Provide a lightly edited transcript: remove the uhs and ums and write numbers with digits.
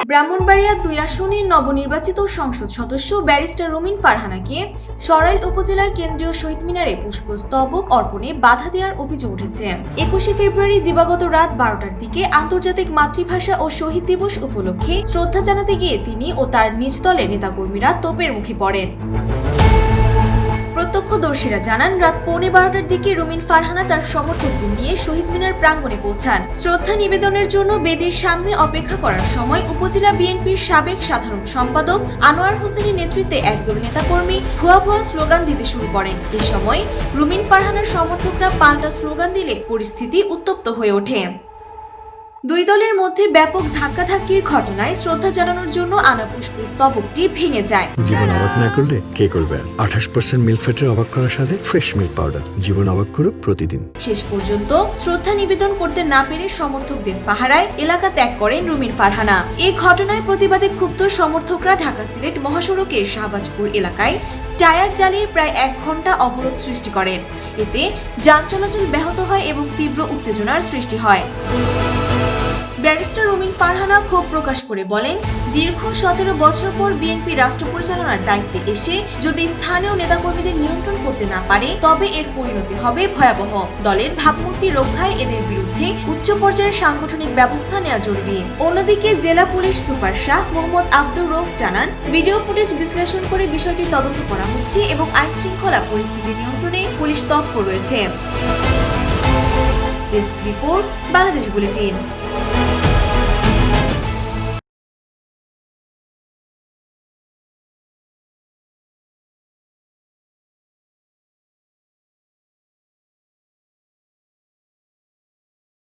ব্রাহ্মণবাড়িয়া ২ আসনের নবনির্বাচিত সংসদ সদস্য ব্যারিস্টার রুমিন ফারহানাকে সরাইল উপজেলার কেন্দ্রীয় শহীদ মিনারে পুষ্পস্তবক অর্পণে বাধা দেওয়ার অভিযোগ উঠেছে। ২১শে ফেব্রুয়ারি দিবাগত রাত ১২টার দিকে আন্তর্জাতিক মাতৃভাষা ও শহীদ দিবস উপলক্ষে শ্রদ্ধা জানাতে গিয়ে তিনি ও তার নিজ দলের নেতাকর্মীরা তোপের মুখে পড়েন। প্রত্যক্ষদর্শীরা জানান, রাত ১১:৩০টার দিকে রুমিন ফারহানা তার সমর্থকদের নিয়ে শহীদ মিনার প্রাঙ্গণে পৌঁছান। শ্রদ্ধা নিবেদনের জন্য বেদির সামনে অপেক্ষা করার সময় উপজেলা বিএনপির সাবেক সাধারণ সম্পাদক আনোয়ার হোসেনের নেতৃত্বে একদল নেতাকর্মী ভুয়া ভুয়া স্লোগান দিতে শুরু করেন। এ সময় রুমিন ফারহানার সমর্থকরা পাল্টা স্লোগান দিলে পরিস্থিতি উত্তপ্ত হয়ে ওঠে। দুই দলের মধ্যে ব্যাপক ধাক্কাধাক্কির ঘটনায় শ্রদ্ধা জানানোর জন্য আনা পুষ্পস্তবকটি ভেঙে যায়। জীবন অবাক না করলে কে করবে? 28% মিল্ক ফ্যাটের অবাক করার সাথে ফ্রেশ মিল্ক পাউডার। জীবন অবাক করুক প্রতিদিন। শেষ পর্যন্ত শ্রদ্ধা নিবেদন করতে না পেরে সমর্থকদের পাহারায় এলাকা ত্যাগ করেন রুমিন ফারহানা। এই ঘটনার প্রতিবাদে ক্ষুব্ধ সমর্থকরা ঢাকা সিলেট মহাসড়কের শাহবাজপুর এলাকায় টায়ার জ্বালিয়ে প্রায় ১ ঘন্টা অবরোধ সৃষ্টি করেন। এতে যান চলাচল ব্যাহত হয় এবং তীব্র উত্তেজনার সৃষ্টি হয়। ব্যারিস্টার রুমিন ফারহানা ক্ষোভ প্রকাশ করে বলেন, দীর্ঘ ১৭ বছর পর বিএনপি রাষ্ট্র পরিচালনার দায়িত্বে এসে যদি স্থানীয় নেতাকর্মীদের নিয়ন্ত্রণ করতে না পারে তবে এর পরিণতি হবে ভয়াবহ। দলের ভাবমূর্তি রক্ষায় এদের বিরুদ্ধে উচ্চ পর্যায়ের সাংগঠনিক ব্যবস্থা নেওয়া জরুরি। অন্যদিকে জেলা পুলিশ সুপার শাহ মোহাম্মদ আব্দুর রউফ জানান, ভিডিও ফুটেজ বিশ্লেষণ করে বিষয়টি তদন্ত করা হচ্ছে এবং আইন শৃঙ্খলা পরিস্থিতি নিয়ন্ত্রণে পুলিশ তৎপর রয়েছে। Desk report, Bangladesh bulletin.